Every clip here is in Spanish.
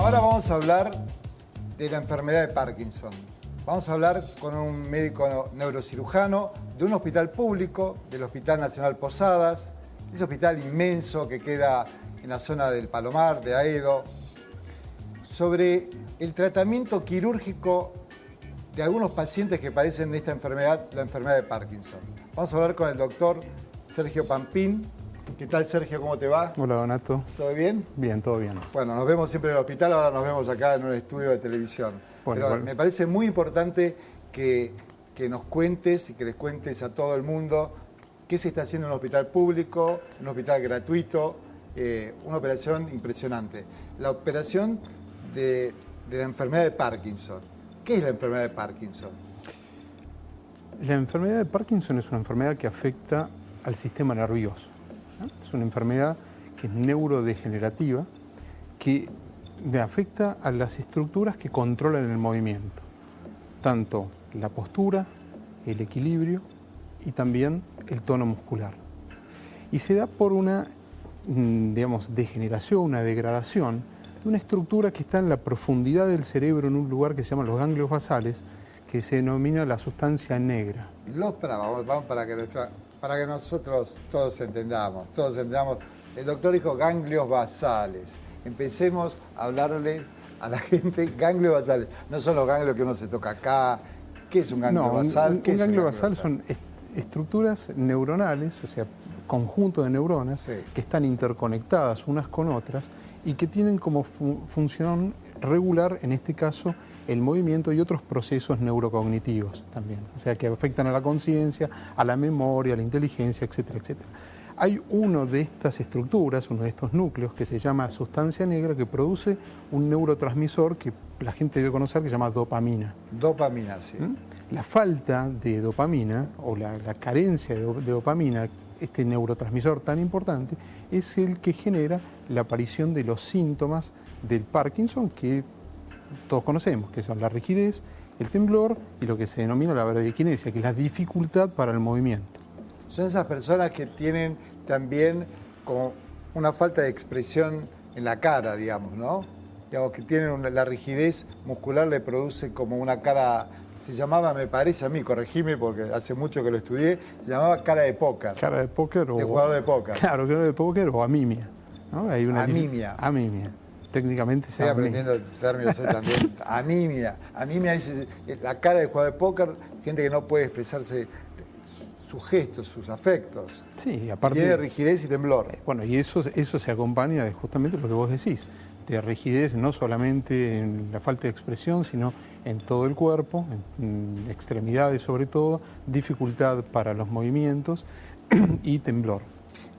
Ahora vamos a hablar de la enfermedad de Parkinson. Vamos a hablar con un médico neurocirujano de un hospital público, del Hospital Nacional Posadas, ese hospital inmenso que queda en la zona del Palomar, de Aedo, sobre el tratamiento quirúrgico de algunos pacientes que padecen de esta enfermedad, la enfermedad de Parkinson. Vamos a hablar con el doctor Sergio Pampín. ¿Qué tal, Sergio? ¿Cómo te va? Hola, Donato. ¿Todo bien? Bien, todo bien. Bueno, nos vemos siempre en el hospital, ahora nos vemos acá en un estudio de televisión. Bueno, Pero me parece muy importante que nos cuentes y que les cuentes a todo el mundo qué se está haciendo en un hospital público, un hospital gratuito, una operación impresionante. La operación de la enfermedad de Parkinson. ¿Qué es la enfermedad de Parkinson? La enfermedad de Parkinson es una enfermedad que afecta al sistema nervioso, ¿no? Es una enfermedad que es neurodegenerativa, que afecta a las estructuras que controlan el movimiento, tanto la postura, el equilibrio y también el tono muscular. Y se da por una, digamos, degeneración, una degradación de una estructura que está en la profundidad del cerebro, en un lugar que se llama los ganglios basales, que se denomina la sustancia negra. Vamos para que nosotros todos entendamos. El doctor dijo ganglios basales. Empecemos a hablarle a la gente ganglios basales. No son los ganglios que uno se toca acá. ¿Qué es un ganglio basal? Un ganglio basal son estructuras neuronales, o sea, conjunto de neuronas, sí, que están interconectadas unas con otras y que tienen como función regular, en este caso, el movimiento y otros procesos neurocognitivos también, o sea, que afectan a la conciencia, a la memoria, a la inteligencia, etcétera, etcétera. Hay uno de estas estructuras, uno de estos núcleos, que se llama sustancia negra, que produce un neurotransmisor que la gente debe conocer, que se llama dopamina. Dopamina, sí. La falta de dopamina, o la carencia de dopamina, este neurotransmisor tan importante, es el que genera la aparición de los síntomas del Parkinson, que todos conocemos, que son la rigidez, el temblor y lo que se denomina la bradykinesia, que es la dificultad para el movimiento. Son esas personas que tienen también como una falta de expresión en la cara, digamos, ¿no? Digamos que tienen la rigidez muscular, le produce como una cara, se llamaba, me parece a mí, corregime porque hace mucho que lo estudié, se llamaba cara de póker. Cara de póker o... De jugador de póker. Claro, cara de póker o amimia, ¿no? Hay una amimia. Amimia. Técnicamente estoy aprendiendo términos también. Anemia. Anemia es la cara del jugador de póker, gente que no puede expresarse sus gestos, sus afectos. Sí, aparte tiene rigidez y temblor. Bueno, y eso se acompaña de justamente lo que vos decís, de rigidez no solamente en la falta de expresión, sino en todo el cuerpo, en extremidades sobre todo, dificultad para los movimientos y temblor.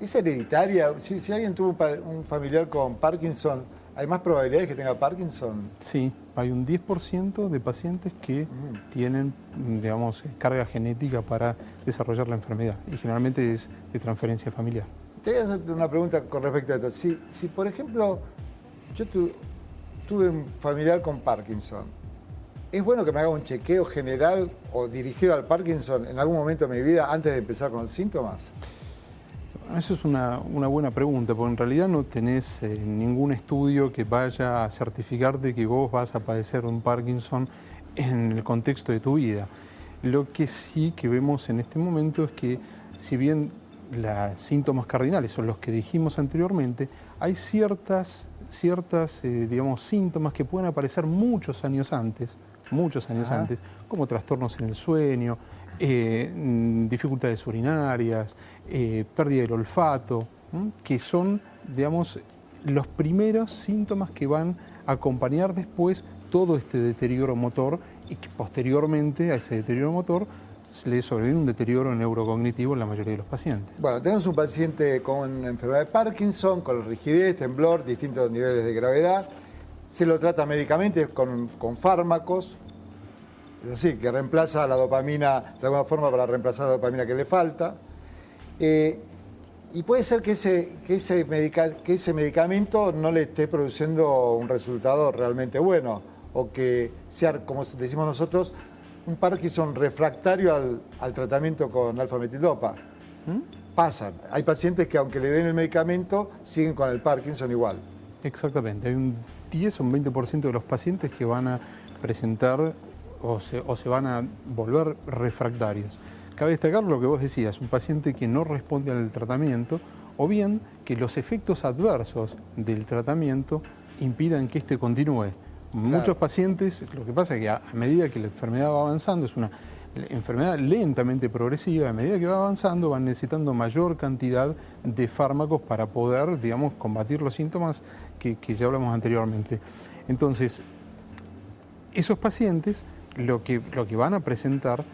¿Es hereditaria? Si alguien tuvo un familiar con Parkinson, ¿hay más probabilidades que tenga Parkinson? Sí, hay un 10% de pacientes que tienen, digamos, carga genética para desarrollar la enfermedad y generalmente es de transferencia familiar. Te voy a hacer una pregunta con respecto a esto. Si por ejemplo, yo tuve un familiar con Parkinson, ¿es bueno que me haga un chequeo general o dirigido al Parkinson en algún momento de mi vida antes de empezar con los síntomas? Eso es una buena pregunta, porque en realidad no tenés ningún estudio que vaya a certificarte que vos vas a padecer un Parkinson en el contexto de tu vida. Lo que sí que vemos en este momento es que, si bien los síntomas cardinales son los que dijimos anteriormente, hay ciertas digamos, síntomas que pueden aparecer muchos años antes, como trastornos en el sueño, dificultades urinarias, pérdida del olfato, que son, digamos, los primeros síntomas que van a acompañar después todo este deterioro motor y que posteriormente a ese deterioro motor se le sobreviene un deterioro neurocognitivo en la mayoría de los pacientes. Bueno, tenemos un paciente con enfermedad de Parkinson, con rigidez, temblor, distintos niveles de gravedad. Se lo trata médicamente con fármacos. Es así, que reemplaza la dopamina de alguna forma para reemplazar la dopamina que le falta. Y puede ser que ese medicamento no le esté produciendo un resultado realmente bueno, o que sea, como decimos nosotros, un Parkinson refractario al tratamiento con alfa-metildopa. Pasan. Hay pacientes que aunque le den el medicamento, siguen con el Parkinson igual. Exactamente. Hay un 10 o un 20% de los pacientes que van a presentar o se van a volver refractarios. Cabe destacar lo que vos decías, un paciente que no responde al tratamiento o bien que los efectos adversos del tratamiento impidan que éste continúe. Muchos pacientes, lo que pasa es que a medida que la enfermedad va avanzando, es una enfermedad lentamente progresiva, a medida que va avanzando van necesitando mayor cantidad de fármacos para poder, digamos, combatir los síntomas que ya hablamos anteriormente. Entonces, esos pacientes lo que van a presentar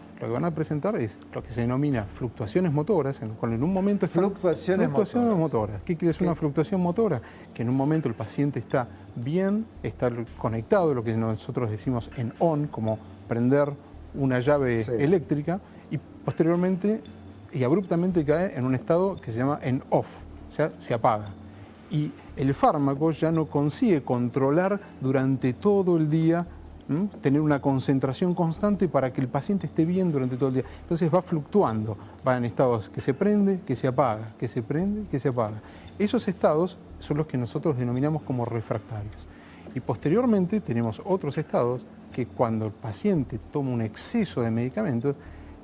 es lo que se denomina fluctuaciones motoras, en un momento Fluctuaciones motoras. ¿Qué es una fluctuación motora? Que en un momento el paciente está bien, está conectado, lo que nosotros decimos en on, como prender una llave eléctrica, y posteriormente y abruptamente cae en un estado que se llama en off, o sea, se apaga. Y el fármaco ya no consigue controlar durante todo el día, tener una concentración constante para que el paciente esté bien durante todo el día. Entonces va fluctuando, va en estados que se prende, que se apaga, que se prende, que se apaga. Esos estados son los que nosotros denominamos como refractarios. Y posteriormente tenemos otros estados que cuando el paciente toma un exceso de medicamentos,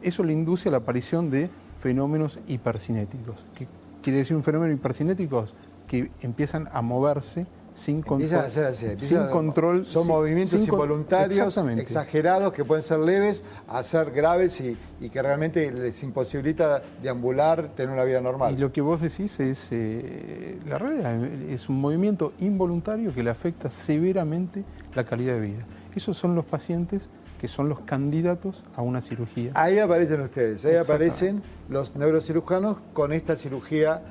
eso le induce a la aparición de fenómenos hipercinéticos. ¿Qué quiere decir un fenómeno hipercinético? Que empiezan a moverse sin control. Sin control. Son movimientos involuntarios, exagerados, que pueden ser leves, a ser graves y que realmente les imposibilita deambular, tener una vida normal. Y lo que vos decís es, la realidad es un movimiento involuntario que le afecta severamente la calidad de vida. Esos son los pacientes que son los candidatos a una cirugía. Ahí aparecen ustedes, ahí aparecen los neurocirujanos con esta cirugía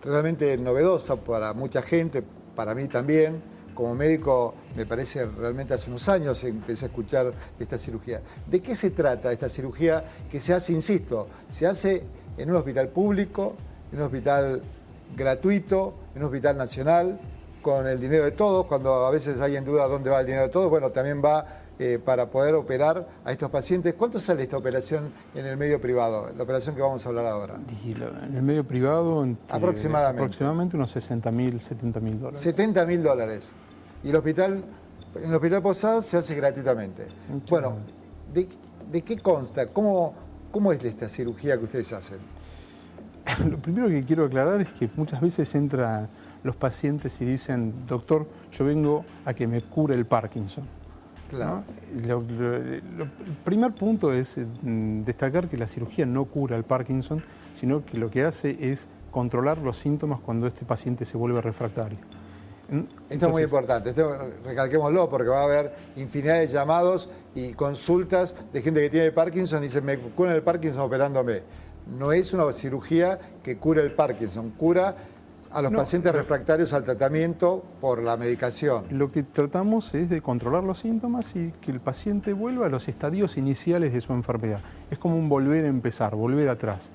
realmente novedosa para mucha gente, para mí también. Como médico, me parece realmente hace unos años empecé a escuchar esta cirugía. ¿De qué se trata esta cirugía que se hace, insisto, se hace en un hospital público, en un hospital gratuito, en un hospital nacional, con el dinero de todos? Cuando a veces hay en duda dónde va el dinero de todos, bueno, también va para poder operar a estos pacientes. ¿Cuánto sale esta operación en el medio privado? La operación que vamos a hablar ahora. En el medio privado, aproximadamente unos $60.000, $70.000. $70.000. Y en el hospital Posadas se hace gratuitamente. Bueno, ¿de qué consta? ¿Cómo es esta cirugía que ustedes hacen? Lo primero que quiero aclarar es que muchas veces entran los pacientes y dicen, doctor, yo vengo a que me cure el Parkinson. Claro. ¿No? El primer punto es destacar que la cirugía no cura el Parkinson, sino que lo que hace es controlar los síntomas cuando este paciente se vuelve refractario. Esto es muy importante, recalquémoslo, porque va a haber infinidad de llamados y consultas de gente que tiene Parkinson y dice, me curan el Parkinson operándome. No es una cirugía que cura el Parkinson, cura a los pacientes refractarios al tratamiento por la medicación. Lo que tratamos es de controlar los síntomas y que el paciente vuelva a los estadios iniciales de su enfermedad. Es como un volver a empezar, volver atrás.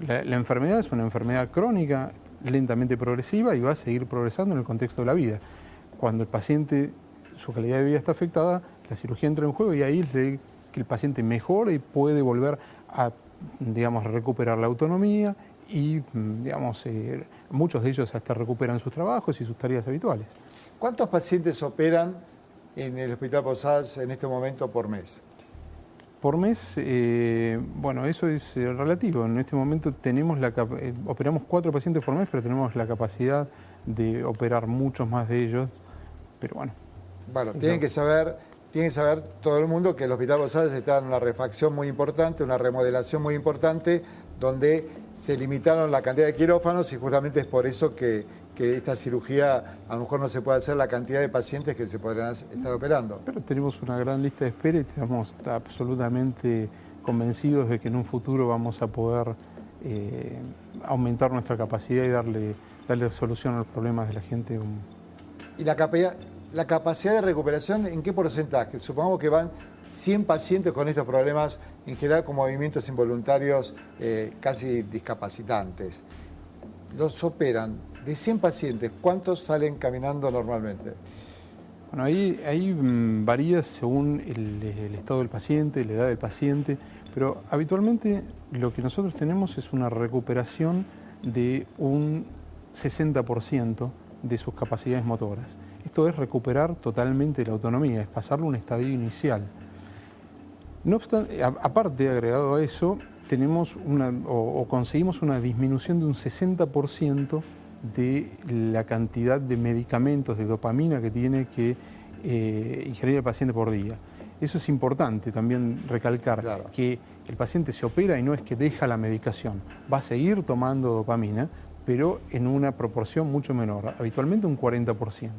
La enfermedad es una enfermedad crónica, lentamente progresiva y va a seguir progresando en el contexto de la vida. Cuando el paciente, su calidad de vida está afectada, la cirugía entra en juego y ahí es que el paciente mejora y puede volver a, digamos, recuperar la autonomía y, digamos, muchos de ellos hasta recuperan sus trabajos y sus tareas habituales. ¿Cuántos pacientes operan en el Hospital Posadas en este momento por mes? Por mes, bueno, eso es relativo. En este momento operamos 4 pacientes por mes, pero tenemos la capacidad de operar muchos más de ellos. Pero bueno. Bueno, tienen que saber todo el mundo que el Hospital Posadas está en una refacción muy importante, una remodelación muy importante, donde se limitaron la cantidad de quirófanos y justamente es por eso que esta cirugía a lo mejor no se puede hacer la cantidad de pacientes que se podrán estar operando. Pero tenemos una gran lista de espera y estamos absolutamente convencidos de que en un futuro vamos a poder aumentar nuestra capacidad y darle solución a los problemas de la gente. ¿Y la capacidad de recuperación en qué porcentaje? Supongamos que van 100 pacientes con estos problemas, en general con movimientos involuntarios casi discapacitantes. Los operan. De 100 pacientes, ¿cuántos salen caminando normalmente? Bueno, ahí varía según el estado del paciente, la edad del paciente, pero habitualmente lo que nosotros tenemos es una recuperación de un 60% de sus capacidades motoras. Esto es recuperar totalmente la autonomía, es pasarle un estadio inicial. No obstante, aparte, agregado a eso, tenemos conseguimos una disminución de un 60% de la cantidad de medicamentos de dopamina que tiene que ingerir el paciente por día. Eso es importante también recalcar, claro, que el paciente se opera y no es que deja la medicación, va a seguir tomando dopamina, pero en una proporción mucho menor, habitualmente un 40%.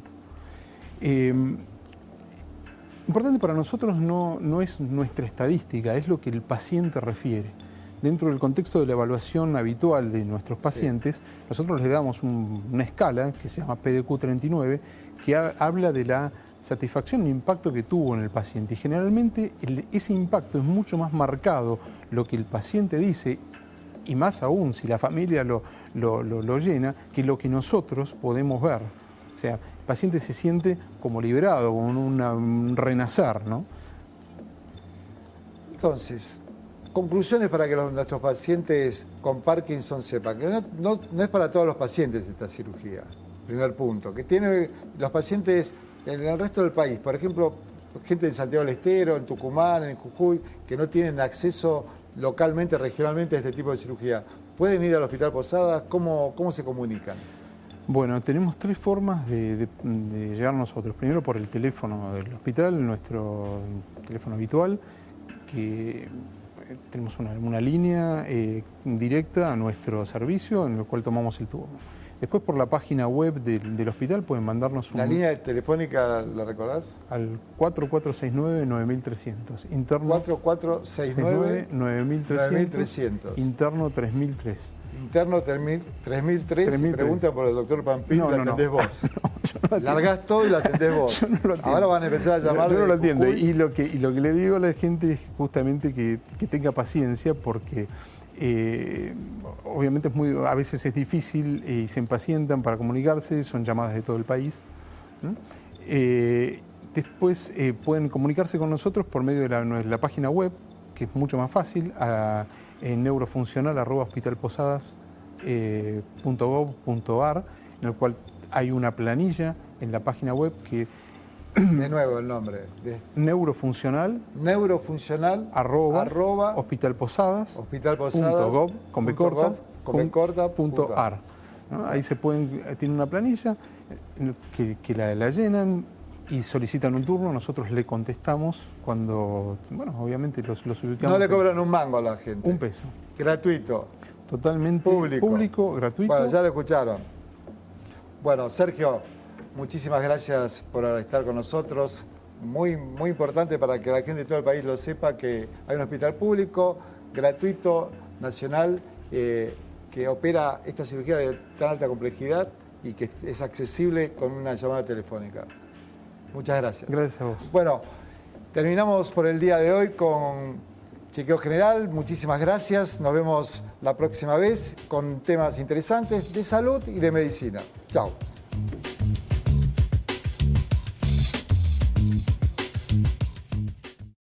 Importante para nosotros no es nuestra estadística, es lo que el paciente refiere. Dentro del contexto de la evaluación habitual de nuestros pacientes, nosotros les damos una escala que se llama PDQ-39, que habla de la satisfacción e impacto que tuvo en el paciente. Y generalmente ese impacto es mucho más marcado lo que el paciente dice, y más aún si la familia lo llena, que lo que nosotros podemos ver. O sea, el paciente se siente como liberado, como un renacer, ¿no? Entonces, conclusiones para que nuestros pacientes con Parkinson sepan que no es para todos los pacientes esta cirugía. Primer punto, que tiene los pacientes en el resto del país, por ejemplo, gente en Santiago del Estero, en Tucumán, en Jujuy, que no tienen acceso localmente, regionalmente a este tipo de cirugía. ¿Pueden ir al Hospital Posadas? ¿Cómo se comunican? Bueno, tenemos 3 formas de llegar nosotros. Primero por el teléfono del hospital, nuestro teléfono habitual, que tenemos una línea directa a nuestro servicio en el cual tomamos el turno. Después por la página web del hospital pueden mandarnos ¿La línea telefónica la recordás? Al 4469-9300. Interno 4469-9300. Interno 3003. Interno 3003. Si preguntan por el doctor Pampín, la atendés vos. No, largás todo y la atendés vos. Yo no lo atiendo. Ahora van a empezar a llamar. Yo no lo atiendo. Y lo que le digo a la gente es justamente que tenga paciencia, porque obviamente a veces es difícil y se impacientan para comunicarse, son llamadas de todo el país. Después pueden comunicarse con nosotros por medio de la página web, que es mucho más fácil, en neurofuncional@hospitalposadas.gov.ar, en el cual hay una planilla en la página web que... De nuevo el nombre. Neurofuncional. Neurofuncional. hospitalposadas.gov.ar. ¿No? Ahí tiene una planilla que la llenan y solicitan un turno. Nosotros le contestamos cuando, bueno, obviamente los ubicamos. No le cobran un mango a la gente. $1. Gratuito. Totalmente público, gratuito. Bueno, ya lo escucharon. Bueno, Sergio, muchísimas gracias por estar con nosotros. Muy, muy importante para que la gente de todo el país lo sepa, que hay un hospital público, gratuito, nacional, que opera esta cirugía de tan alta complejidad y que es accesible con una llamada telefónica. Muchas gracias. Gracias a vos. Bueno, terminamos por el día de hoy con Chequeo General. Muchísimas gracias. Nos vemos la próxima vez con temas interesantes de salud y de medicina. Chao.